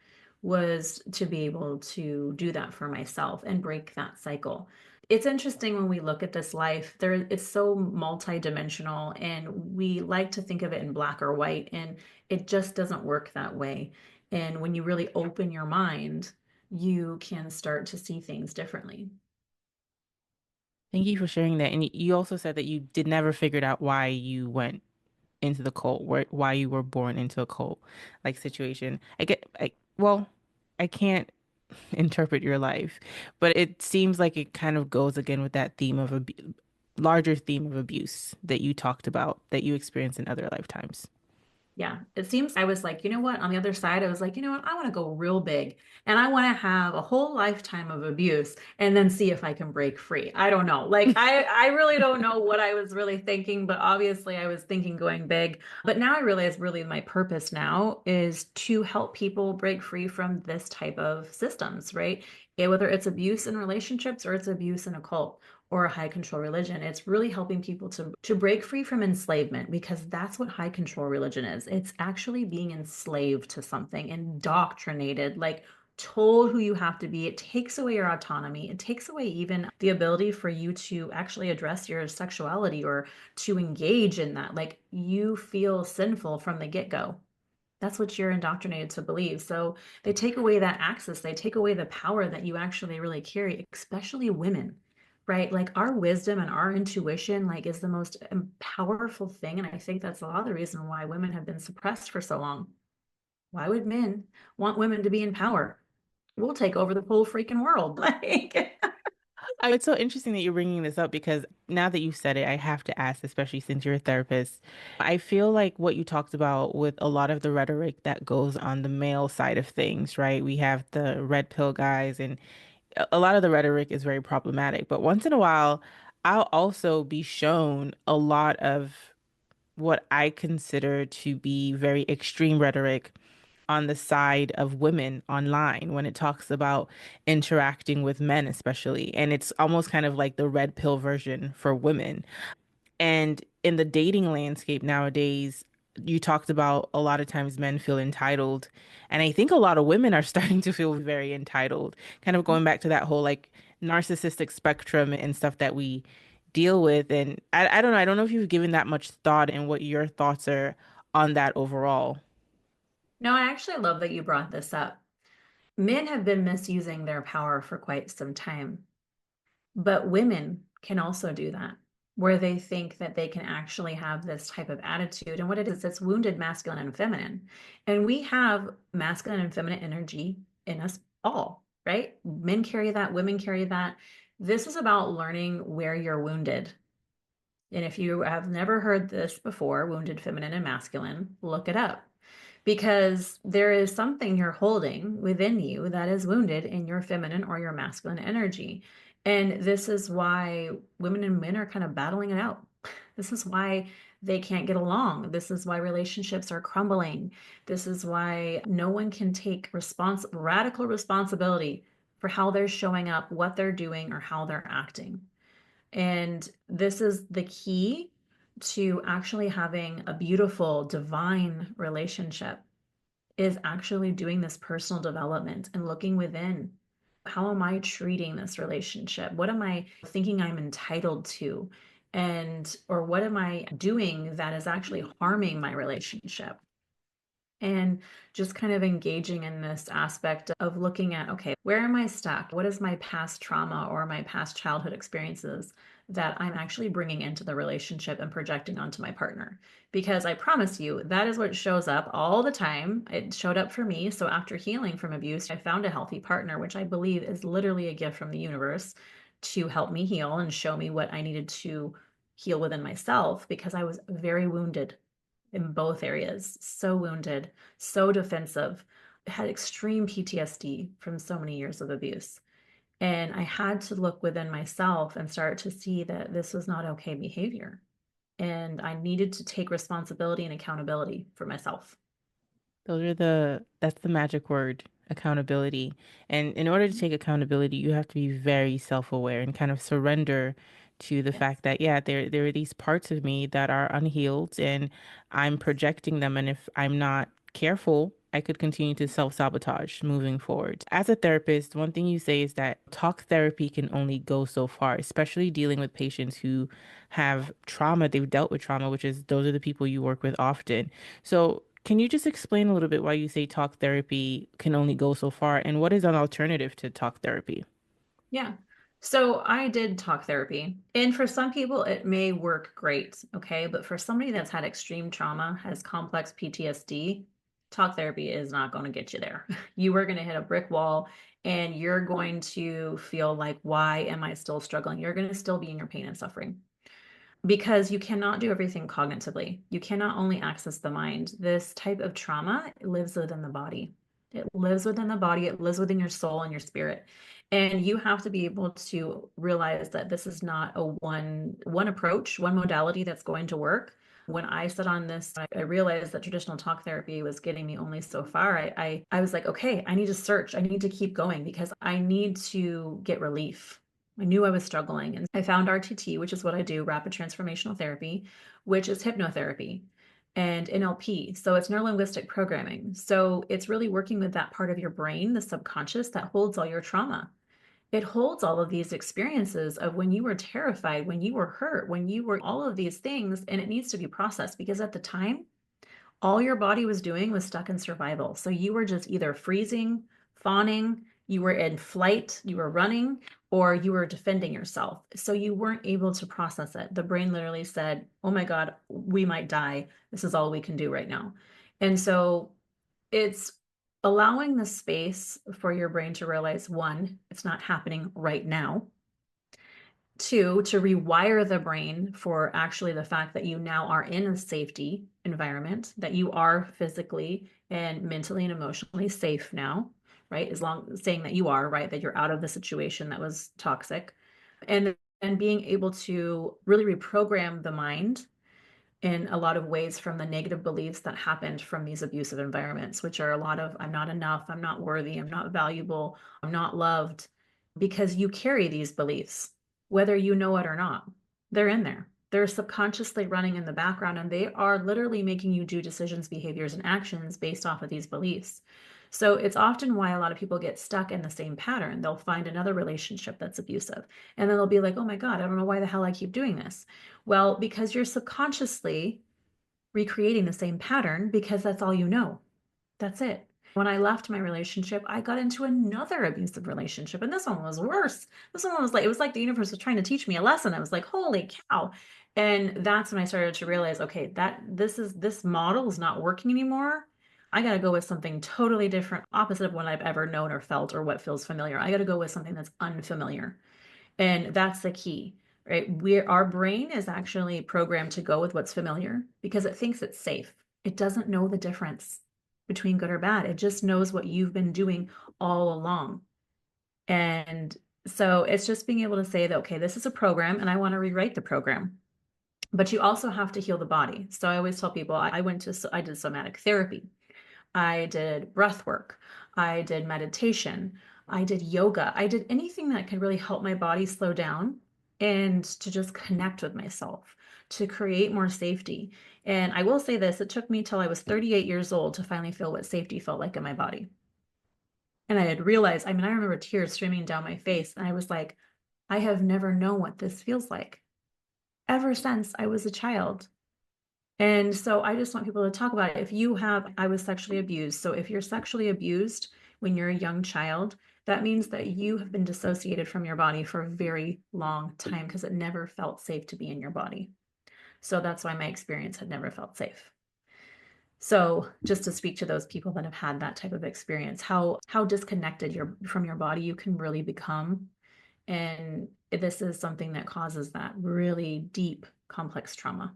was to be able to do that for myself and break that cycle. It's interesting when we look at this life, it's so multidimensional and we like to think of it in black or white, and it just doesn't work that way. And when you really open your mind, you can start to see things differently. Thank you for sharing that. And you also said that you did never figured out why you went into the cult, why you were born into a cult like situation. Well, I can't interpret your life, but it seems like it kind of goes again with that theme of larger theme of abuse that you talked about that you experienced in other lifetimes. Yeah, it seems I was like, you know what? On the other side, I was like, you know what? I want to go real big and I want to have a whole lifetime of abuse and then see if I can break free. I don't know. Like I really don't know what I was really thinking, but obviously I was thinking going big. But now I realize really my purpose now is to help people break free from this type of systems, right? Whether it's abuse in relationships or it's abuse in a cult or a high control religion. It's really helping people to break free from enslavement, because that's what high control religion is. It's actually being enslaved to something, indoctrinated, like told who you have to be. It takes away your autonomy. It takes away even the ability for you to actually address your sexuality or to engage in that. Like you feel sinful from the get-go. That's what you're indoctrinated to believe. So they take away that access. They take away the power that you actually really carry, especially women, right? Like our wisdom and our intuition, like is the most powerful thing. And I think that's a lot of the reason why women have been suppressed for so long. Why would men want women to be in power? We'll take over the whole freaking world. Like, It's so interesting that you're bringing this up because now that you've said it, I have to ask, especially since you're a therapist. I feel like what you talked about with a lot of the rhetoric that goes on the male side of things, right? We have the red pill guys, and a lot of the rhetoric is very problematic. But once in a while, I'll also be shown a lot of what I consider to be very extreme rhetoric on the side of women online when it talks about interacting with men, especially. And it's almost kind of like the red pill version for women. And in the dating landscape nowadays, you talked about a lot of times men feel entitled. And I think a lot of women are starting to feel very entitled, kind of going back to that whole like narcissistic spectrum and stuff that we deal with. And I don't know. I don't know if you've given that much thought and what your thoughts are on that overall. no, I actually love that you brought this up. Men have been misusing their power for quite some time. But women can also do that, where they think that they can actually have this type of attitude. And what it is, it's wounded masculine and feminine. And we have masculine and feminine energy in us all, right? Men carry that, women carry that. This is about learning where you're wounded. And if you have never heard this before, wounded feminine and masculine, look it up because there is something you're holding within you that is wounded in your feminine or your masculine energy. And this is why women and men are kind of battling it out. This is why they can't get along. This is why relationships are crumbling. This is why no one can take radical responsibility for how they're showing up, what they're doing, or how they're acting. And this is the key to actually having a beautiful, divine relationship is actually doing this personal development and looking within. How am I treating this relationship? What am I thinking I'm entitled to? And, or what am I doing that is actually harming my relationship? And just kind of engaging in this aspect of looking at, okay, where am I stuck? What is my past trauma or my past childhood experiences that I'm actually bringing into the relationship and projecting onto my partner? Because I promise you, that is what shows up all the time. It showed up for me. So after healing from abuse, I found a healthy partner, which I believe is literally a gift from the universe to help me heal and show me what I needed to heal within myself because I was very wounded in both areas, so wounded, so defensive, had extreme PTSD from so many years of abuse. And I had to look within myself and start to see that this was not okay behavior. And I needed to take responsibility and accountability for myself. That's the magic word, accountability. And in order to take accountability, you have to be very self-aware and kind of surrender to the Yes. fact that, yeah, there are these parts of me that are unhealed and I'm projecting them. And if I'm not careful, I could continue to self-sabotage moving forward. As a therapist, one thing you say is that talk therapy can only go so far, especially dealing with patients who have trauma, they've dealt with trauma, which is those are the people you work with often. So, can you just explain a little bit why you say talk therapy can only go so far and what is an alternative to talk therapy? Yeah. So I did talk therapy. And for some people, it may work great. Okay. But for somebody that's had extreme trauma, has complex PTSD, talk therapy is not going to get you there. You are going to hit a brick wall and you're going to feel like, why am I still struggling? You're going to still be in your pain and suffering because you cannot do everything cognitively. You cannot only access the mind. This type of trauma lives within the body. It lives within the body, it lives within your soul and your spirit. And you have to be able to realize that this is not a one approach, one modality that's going to work. When I sat on this, I realized that traditional talk therapy was getting me only so far. I was like, okay, I need to search. I need to keep going because I need to get relief. I knew I was struggling. And I found RTT, which is what I do, rapid transformational therapy, which is hypnotherapy. and NLP. So it's neurolinguistic programming. So it's really working with that part of your brain, the subconscious, that holds all your trauma. It holds all of these experiences of when you were terrified, when you were hurt, when you were all of these things, and it needs to be processed because at the time, all your body was doing was stuck in survival. So you were just either freezing, fawning, you were in flight, you were running, or you were defending yourself. So you weren't able to process it. The brain literally said, oh my God, we might die. This is all we can do right now. And so it's allowing the space for your brain to realize one, it's not happening right now. Two, to rewire the brain for actually the fact that you now are in a safety environment, that you are physically and mentally and emotionally safe now, right? As long saying that you are, right, that you're out of the situation that was toxic. And being able to really reprogram the mind in a lot of ways from the negative beliefs that happened from these abusive environments, which are a lot of I'm not enough, I'm not worthy, I'm not valuable, I'm not loved, because you carry these beliefs, whether you know it or not. They're in there. They're subconsciously running in the background, and they are literally making you do decisions, behaviors, and actions based off of these beliefs. So it's often why a lot of people get stuck in the same pattern. They'll find another relationship that's abusive, and then they'll be like, oh my God, I don't know why the hell I keep doing this. Well, because you're subconsciously recreating the same pattern because that's all you know. That's it. When I left my relationship, I got into another abusive relationship, and this one was worse. This one was like, it was like the universe was trying to teach me a lesson. I was like, holy cow. And that's when I started to realize, okay, that this model is not working anymore. I got to go with something totally different, opposite of what I've ever known or felt or what feels familiar. I got to go with something that's unfamiliar. And that's the key, right? Our brain is actually programmed to go with what's familiar because it thinks it's safe. It doesn't know the difference between good or bad. It just knows what you've been doing all along. And so it's just being able to say that, okay, this is a program and I want to rewrite the program. But you also have to heal the body. So I always tell people I did somatic therapy. I did breath work. I did meditation. I did yoga. I did anything that could really help my body slow down and to just connect with myself, to create more safety. And I will say this, it took me till I was 38 years old to finally feel what safety felt like in my body. And I had realized, I mean, I remember tears streaming down my face, and I was like, I have never known what this feels like ever since I was a child. And so I just want people to talk about it. I was sexually abused. So if you're sexually abused when you're a young child, that means that you have been dissociated from your body for a very long time because it never felt safe to be in your body. So that's why my experience had never felt safe. So just to speak to those people that have had that type of experience, how disconnected from your body you can really become. And this is something that causes that really deep, complex trauma.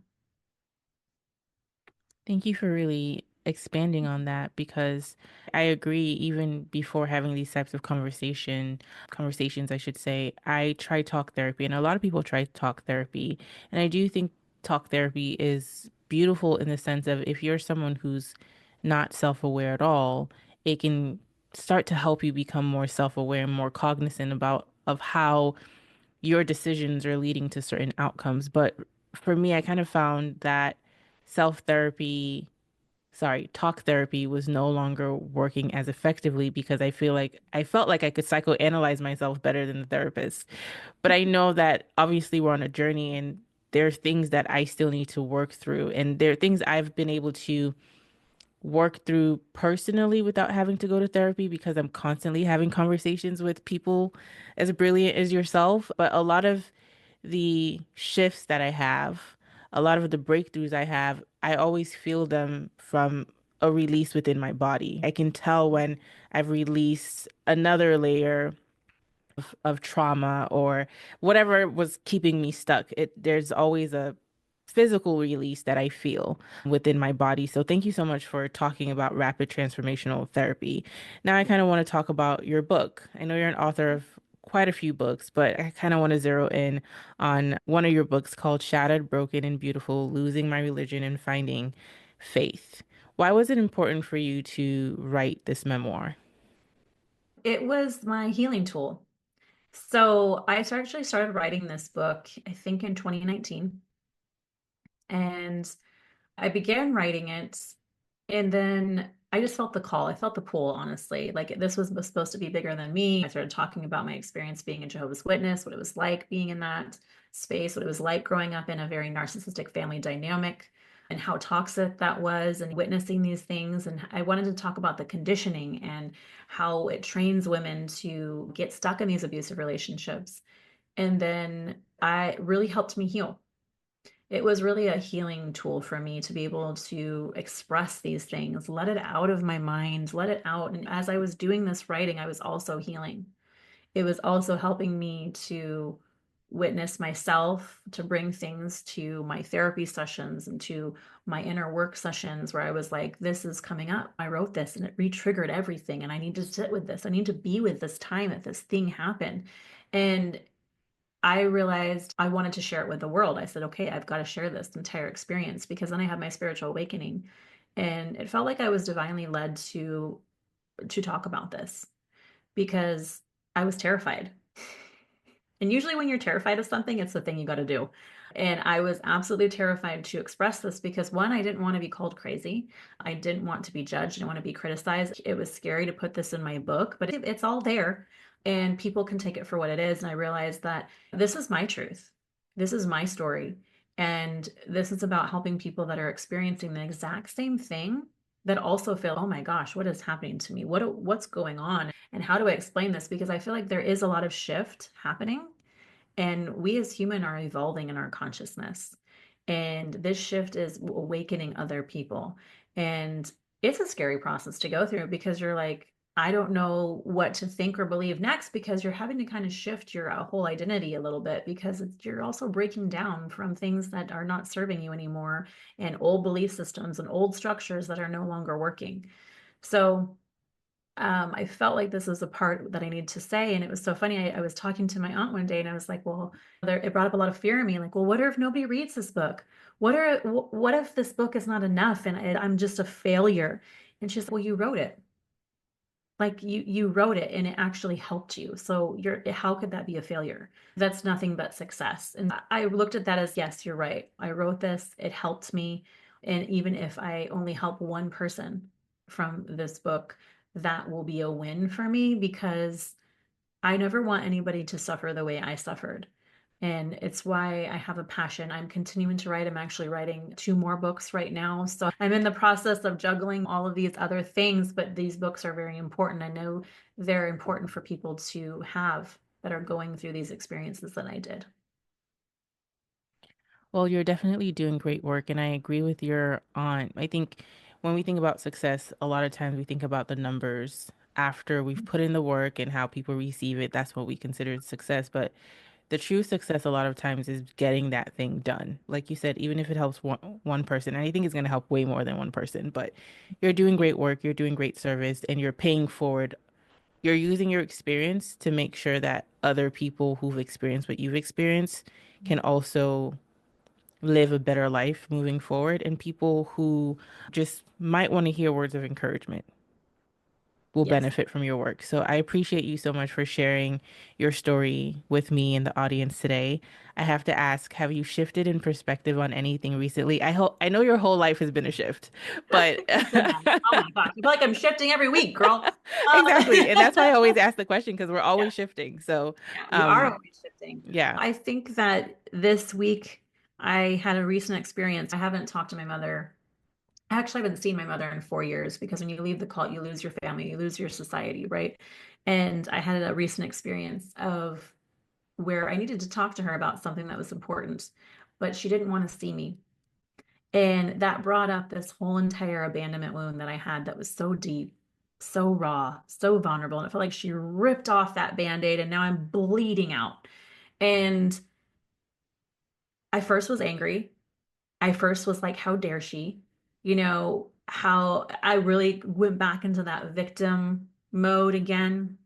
Thank you for really expanding on that because I agree, even before having these types of conversations, I should say, I try talk therapy and a lot of people try talk therapy. And I do think talk therapy is beautiful in the sense of if you're someone who's not self-aware at all, it can start to help you become more self-aware and more cognizant about of how your decisions are leading to certain outcomes. But for me, I kind of found that self-therapy, talk therapy was no longer working as effectively because I felt like I could psychoanalyze myself better than the therapist. But I know that obviously we're on a journey and there's things that I still need to work through. And there are things I've been able to work through personally without having to go to therapy because I'm constantly having conversations with people as brilliant as yourself. But a lot of the shifts that I have, a lot of the breakthroughs I have, I always feel them from a release within my body. I can tell when I've released another layer of trauma or whatever was keeping me stuck. There's always a physical release that I feel within my body. So thank you so much for talking about rapid transformational therapy. Now I kind of want to talk about your book. I know you're an author of quite a few books, but I kind of want to zero in on one of your books called Shattered, Broken, and Beautiful: Losing My Religion and Finding Faith. Why was it important for you to write this memoir? It was my healing tool. So actually started writing this book, I think in 2019. And I began writing it, and then I just felt the call. I felt the pull, honestly. Like this was supposed to be bigger than me. I started talking about my experience being a Jehovah's Witness, what it was like being in that space, what it was like growing up in a very narcissistic family dynamic, and how toxic that was, and witnessing these things. And I wanted to talk about the conditioning and how it trains women to get stuck in these abusive relationships. And then I really helped me heal. It was really a healing tool for me to be able to express these things, let it out of my mind, let it out. And as I was doing this writing, I was also healing. It was also helping me to witness myself, to bring things to my therapy sessions and to my inner work sessions where I was like, this is coming up. I wrote this and it re-triggered everything. And I need to sit with this. I need to be with this time that this thing happened. And I realized I wanted to share it with the world. I said, okay, I've got to share this entire experience because then I had my spiritual awakening. And it felt like I was divinely led to talk about this because I was terrified. And usually when you're terrified of something, it's the thing you got to do. And I was absolutely terrified to express this because one, I didn't want to be called crazy. I didn't want to be judged. I didn't want to be criticized. It was scary to put this in my book, but it's all there and people can take it for what it is. And I realized that this is my truth. This is my story. And this is about helping people that are experiencing the exact same thing that also feel, oh my gosh, what is happening to me? What's going on? And how do I explain this? Because I feel like there is a lot of shift happening and we as human are evolving in our consciousness. And this shift is awakening other people. And it's a scary process to go through because you're like, I don't know what to think or believe next because you're having to kind of shift your whole identity a little bit because you're also breaking down from things that are not serving you anymore and old belief systems and old structures that are no longer working. So I felt like this was a part that I needed to say. And it was so funny. I was talking to my aunt one day and I was like, well, it brought up a lot of fear in me. Like, well, what if nobody reads this book? What if this book is not enough and I'm just a failure? And she's like, well, you wrote it. Like you wrote it and it actually helped you. So how could that be a failure? That's nothing but success. And I looked at that as, yes, you're right. I wrote this, it helped me. And even if I only help one person from this book, that will be a win for me because I never want anybody to suffer the way I suffered. And it's why I have a passion. I'm continuing to write. I'm actually writing two more books right now. So I'm in the process of juggling all of these other things, but these books are very important. I know they're important for people to have that are going through these experiences that I did. Well, you're definitely doing great work, and I agree with your aunt. I think when we think about success, a lot of times we think about the numbers after we've put in the work and how people receive it. That's what we consider success. But the true success a lot of times is getting that thing done. Like you said, even if it helps one person, and I think it's going to help way more than one person, but you're doing Yeah. great work, you're doing great service, and you're paying forward. You're using your experience to make sure that other people who've experienced what you've experienced can also live a better life moving forward, and people who just might want to hear words of encouragement will Yes. benefit from your work. So I appreciate you so much for sharing your story with me and the audience today. I have to ask, have you shifted in perspective on anything recently? I know your whole life has been a shift, but It has. Oh my gosh. I feel like I'm shifting every week, girl. exactly. And that's why I Yeah. always ask the question because we're always shifting. So, Yeah, we are um, always shifting. yeah. I think that this week I had a recent experience. I haven't talked to my mother. I actually haven't seen my mother in 4 years because when you leave the cult, you lose your family, you lose your society, right? And I had a recent experience of where I needed to talk to her about something that was important, but she didn't want to see me. And that brought up this whole entire abandonment wound that I had that was so deep, so raw, so vulnerable. And it felt like she ripped off that band-aid and now I'm bleeding out. And I first was angry. I first was like, how dare she? How I really went back into that victim mode again.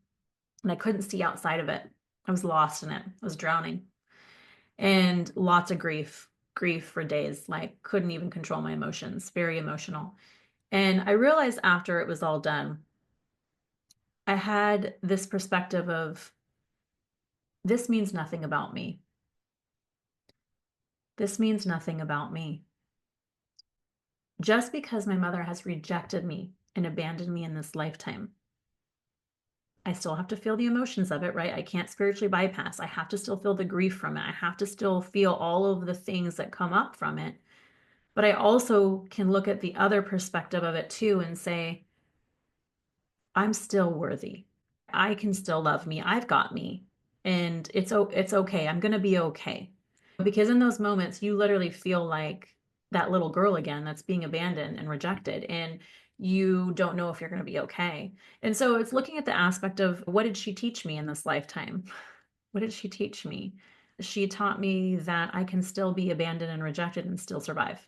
And I couldn't see outside of it. I was lost in it. I was drowning. And lots of grief for days. Like, couldn't even control my emotions, very emotional. And I realized after it was all done, I had this perspective of this means nothing about me. This means nothing about me. Just because my mother has rejected me and abandoned me in this lifetime, I still have to feel the emotions of it, right? I can't spiritually bypass. I have to still feel the grief from it. I have to still feel all of the things that come up from it. But I also can look at the other perspective of it too and say, I'm still worthy. I can still love me. I've got me. And it's okay. I'm going to be okay. Because in those moments you literally feel like that little girl again that's being abandoned and rejected and you don't know if you're going to be okay. And so it's looking at the aspect of what did she teach me in this lifetime? What did she teach me? She taught me that I can still be abandoned and rejected and still survive,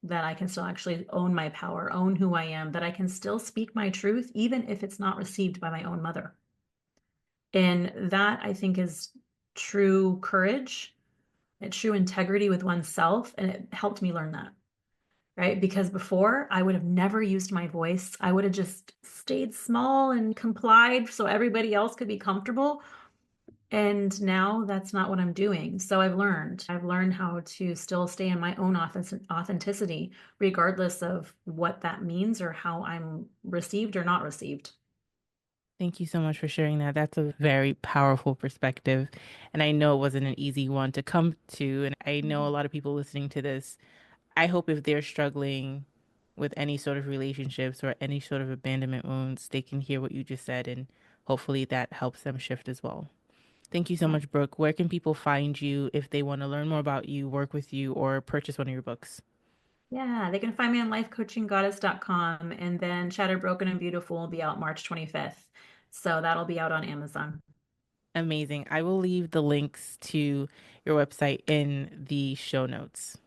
that I can still actually own my power, own who I am, that I can still speak my truth, even if it's not received by my own mother. And that I think is true courage and true integrity with oneself. And it helped me learn that, right? Because before I would have never used my voice. I would have just stayed small and complied so everybody else could be comfortable. And now that's not what I'm doing. So I've learned how to still stay in my own authenticity, regardless of what that means or how I'm received or not received. Thank you so much for sharing that. That's a very powerful perspective. And I know it wasn't an easy one to come to. And I know a lot of people listening to this, I hope if they're struggling with any sort of relationships or any sort of abandonment wounds, they can hear what you just said and hopefully that helps them shift as well. Thank you so Yeah. much, Brooke. Where can people find you if they want to learn more about you, work with you, or purchase one of your books? Yeah, they can find me on lifecoachinggoddess.com, and then Shattered, Broken, and Beautiful will be out March 25th. So that'll be out on Amazon. Amazing. I will leave the links to your website in the show notes.